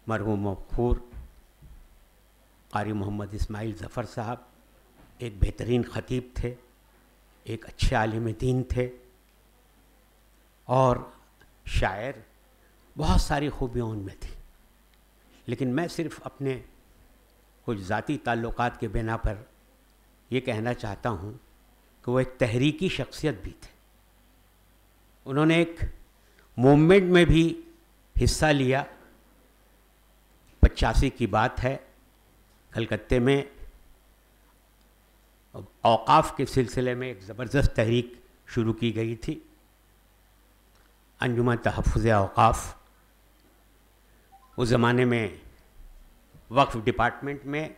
मरहूम मग़फ़ूर क़ारी मोहम्मद इस्माइल ज़फ़र साहब एक बेहतरीन ख़तीब थे, एक अच्छे आलिम दीन थे और शायर। बहुत सारी खूबियाँ उनमें थी, लेकिन मैं सिर्फ़ अपने कुछ ज़ाती ताल्लुकात के बिना पर ये कहना चाहता हूँ कि वो एक तहरीकी शख्सियत भी थे। उन्होंने एक मूवमेंट में भी हिस्सा लिया। 85 की बात है, कलकत्ते में औक़ाफ़ के सिलसिले में एक ज़बरदस्त तहरीक शुरू की गई थी, अंजुमन तहफ़्फ़ुज़ औक़ाफ़। उस ज़माने में वक्फ़ डिपार्टमेंट में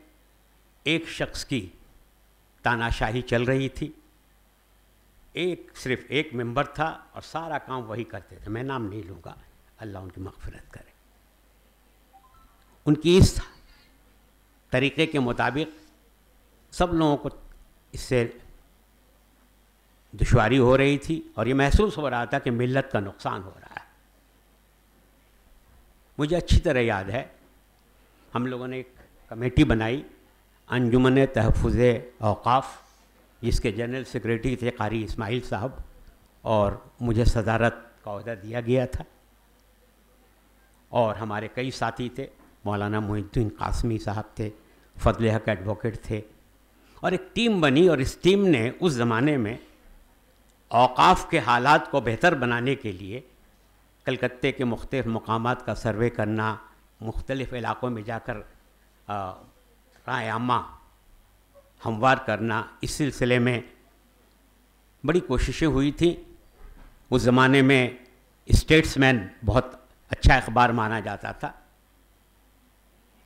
एक शख्स की तानाशाही चल रही थी। सिर्फ़ एक मेंबर था और सारा काम वही करते थे। मैं नाम नहीं लूँगा, अल्लाह उनकी मग़फ़िरत करे। उनकी इस तरीक़े के मुताबिक सब लोगों को इससे दुश्वारी हो रही थी और ये महसूस हो रहा था कि मिल्लत का नुकसान हो रहा है। मुझे अच्छी तरह याद है, हम लोगों ने एक कमेटी बनाई, अंजुमन तहफ़्फ़ुज़ औक़ाफ़, जिसके जनरल सेक्रेटरी थे क़ारी इस्माइल साहब और मुझे सदारत का ओहदा दिया गया था। और हमारे कई साथी थे, मौलाना मोइनुद्दीन कासमी साहब थे, फ़ज़ल हक़ एडवोकेट थे, और एक टीम बनी। और इस टीम ने उस ज़माने में औक़ाफ़ के हालात को बेहतर बनाने के लिए कलकत्ते के मुख्तलिफ़ मकामात का सर्वे करना, मुख्तलिफ़ इलाक़ों में जाकर राय आमा हमवार करना, इस सिलसिले में बड़ी कोशिशें हुई थी। उस ज़माने में स्टेट्समैन बहुत अच्छा अखबार माना जाता था।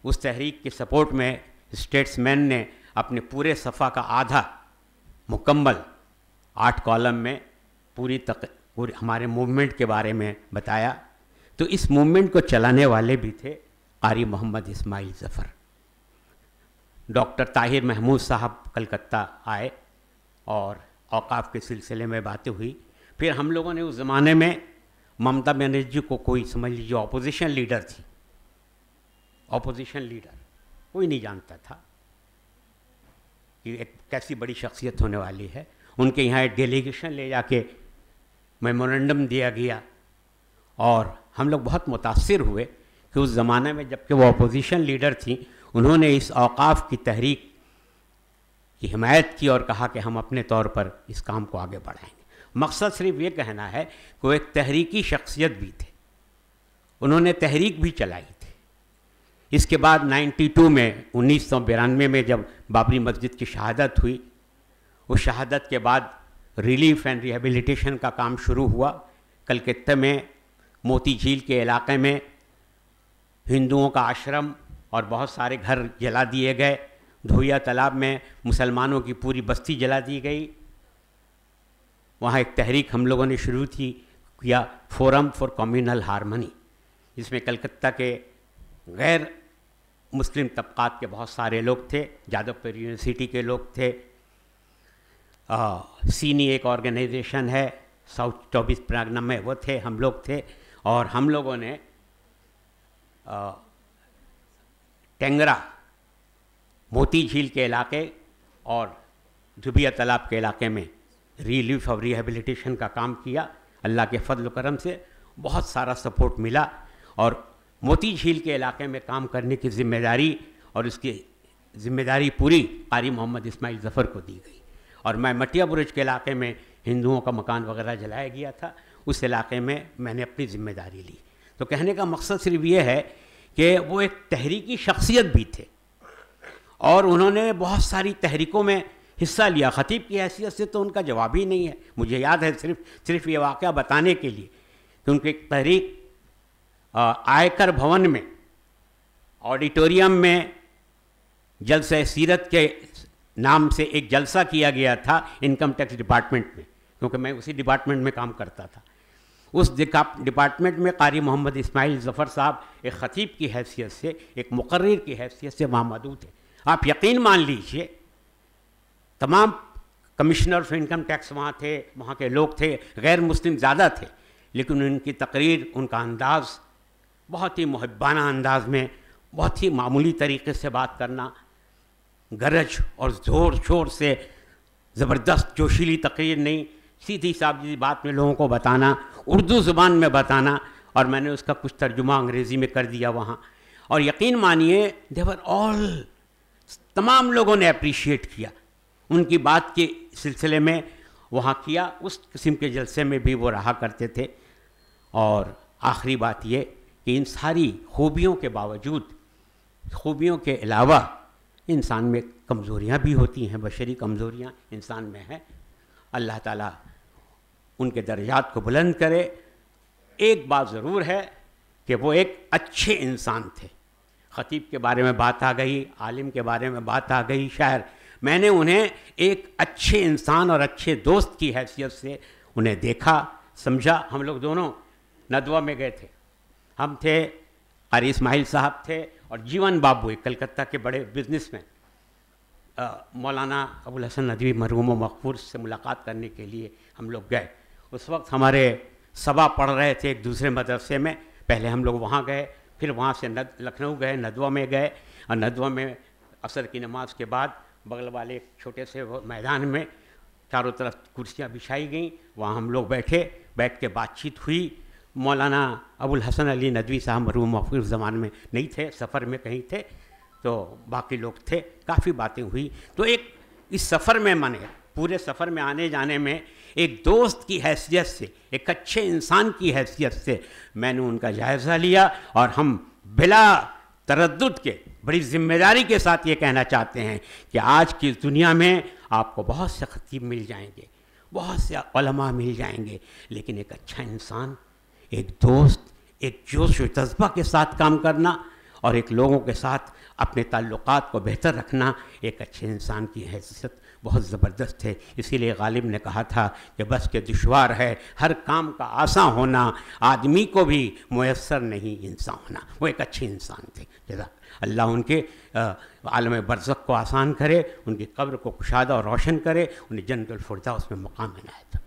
उस तहरीक के सपोर्ट में स्टेट्समैन ने अपने पूरे सफ़ा का आधा मुकम्मल 8 कॉलम में पूरी हमारे मूवमेंट के बारे में बताया। तो इस मूवमेंट को चलाने वाले भी थे क़ारी मोहम्मद इस्माइल ज़फ़र। डॉक्टर ताहिर महमूद साहब कलकत्ता आए और औक़ाफ़ के सिलसिले में बातें हुई। फिर हम लोगों ने उस ज़माने में ममता बनर्जी को, कोई समझ लीजिए ऑपोजिशन लीडर थी, ऑपोजिशन लीडर कोई नहीं जानता था कि एक कैसी बड़ी शख्सियत होने वाली है। उनके यहाँ एक डेलीगेशन ले जाके मेमोरेंडम दिया गया और हम लोग बहुत मुतासिर हुए कि उस ज़माने में जबकि वो अपोजिशन लीडर थी, उन्होंने इस औक़ाफ़ की तहरीक की हिमायत की और कहा कि हम अपने तौर पर इस काम को आगे बढ़ाएंगे। मकसद सिर्फ ये कहना है कि वो एक तहरीकी शख्सियत भी थे, उन्होंने तहरीक भी चलाई थी। इसके बाद 92 में 1992 में जब बाबरी मस्जिद की शहादत हुई, उस शहादत के बाद रिलीफ एंड रिहेबिलिटेशन का काम शुरू हुआ। कलकत्ते में मोती झील के इलाके में हिंदुओं का आश्रम और बहुत सारे घर जला दिए गए। धोया तालाब में मुसलमानों की पूरी बस्ती जला दी गई। वहाँ एक तहरीक हम लोगों ने शुरू किया, फोरम फॉर कम्युनल हारमनी, जिसमें कलकत्ता के गैर मुस्लिम तबक़ात के बहुत सारे लोग थे, जादवपुर यूनिवर्सिटी के लोग थे, सीनी एक ऑर्गेनाइजेशन है साउथ 24 परगना में, वो थे, हम लोग थे। और हम लोगों ने टेंगरा, मोती झील के इलाके और धुबिया तालाब के इलाके में रिलीफ और रिहेबिलिटेशन का काम किया। अल्लाह के फजल करम से बहुत सारा सपोर्ट मिला और मोती झील के इलाके में काम करने की ज़िम्मेदारी और उसकी ज़िम्मेदारी पूरी क़ारी मोहम्मद इस्माइल ज़फ़र को दी गई। और मैं मटिया बुरुज के इलाके में हिंदुओं का मकान वगैरह जलाया गया था, उस इलाके में मैंने अपनी ज़िम्मेदारी ली। तो कहने का मकसद सिर्फ ये है कि वो एक तहरीकी शख्सियत भी थे और उन्होंने बहुत सारी तहरीकों में हिस्सा लिया। ख़तीब की हैसियत से तो उनका जवाब ही नहीं है। मुझे याद है सिर्फ ये वाक़या बताने के लिए कि उनकी एक तहरीक आयकर भवन में ऑडिटोरियम में जलसा सीरत के नाम से एक जलसा किया गया था इनकम टैक्स डिपार्टमेंट में, क्योंकि मैं उसी डिपार्टमेंट में काम करता था। उस डिपार्टमेंट में क़ारी मोहम्मद इस्माइल ज़फ़र साहब एक ख़तीब की हैसियत से, एक मुक़र्रिर की हैसियत से वहाँ मौजूद थे। आप यकीन मान लीजिए, तमाम कमिश्नर ऑफ इनकम टैक्स वहाँ थे, वहाँ के लोग थे, गैर मुस्लिम ज़्यादा थे, लेकिन उनकी तकरीर, उनका अंदाज़ बहुत ही मुहब्बाना अंदाज में, बहुत ही मामूली तरीके से बात करना, गरज और ज़ोर शोर से ज़बरदस्त जोशीली तकरीर नहीं, सीधी सादी बात में लोगों को बताना, उर्दू ज़ुबान में बताना, और मैंने उसका कुछ तर्जुमा अंग्रेज़ी में कर दिया वहाँ। और यकीन मानिए देवर ऑल, तमाम लोगों ने अप्रिशिएट किया उनकी बात के सिलसिले में वहाँ किया। उस किस्म के जलसे में भी वो रहा करते थे। और आखिरी बात ये कि इन सारी खूबियों के बावजूद, खूबियों के अलावा इंसान में कमज़ोरियाँ भी होती हैं, बशरी कमज़ोरियाँ इंसान में हैं। अल्लाह ताला उनके दर्जात को बुलंद करे। एक बात ज़रूर है कि वो एक अच्छे इंसान थे। ख़तीब के बारे में बात आ गई, आलिम के बारे में बात आ गई, शायर, मैंने उन्हें एक अच्छे इंसान और अच्छे दोस्त की हैसियत से उन्हें देखा, समझा। हम लोग दोनों नदवा में गए थे। हम थे, क़ारी इस्माइल साहब थे और जीवन बाबू, एक कलकत्ता के बड़े बिजनेसमैन, मौलाना अबुल हसन नदवी मरहूम व मग़फ़ूर से मुलाकात करने के लिए हम लोग गए। उस वक्त हमारे सबा पढ़ रहे थे एक दूसरे मदरसे में। पहले हम लोग वहाँ गए, फिर वहाँ से लखनऊ गए, नदवा में गए, और नदवा में असर की नमाज के बाद बगल वाले एक छोटे से मैदान में चारों तरफ कुर्सियाँ बिछाई गईं, वहाँ हम लोग बैठे, बैठ के बातचीत हुई। मौलाना अबुल हसन अली नदवी साहब मरहूम मग़फ़ूर ज़माने में नहीं थे, सफ़र में कहीं थे, तो बाकी लोग थे, काफ़ी बातें हुई। तो एक इस सफ़र में माने पूरे सफ़र में आने जाने में एक दोस्त की हैसियत से, एक अच्छे इंसान की हैसियत से मैंने उनका जायज़ा लिया। और हम बिला तरद्दुद के बड़ी ज़िम्मेदारी के साथ ये कहना चाहते हैं कि आज की दुनिया में आपको बहुत से ख़तीब मिल जाएंगे, बहुत से उलमा मिल जाएंगे, लेकिन एक अच्छा इंसान, एक दोस्त, एक जोश व जज्बा के साथ काम करना और एक लोगों के साथ अपने ताल्लुकात को बेहतर रखना एक अच्छे इंसान की हैसियत बहुत ज़बरदस्त है। इसीलिए गालिब ने कहा था कि बस के दुश्वार है हर काम का आसान होना, आदमी को भी मुयस्सर नहीं इंसान होना। वो एक अच्छे इंसान थे। जज़ा अल्लाह उनके आलम बरज़ख को आसान करे, उनकी कब्र को कुशादा और रोशन करे, उन्हें जन्नतुल फ़िरदौस में मकाम इनायत।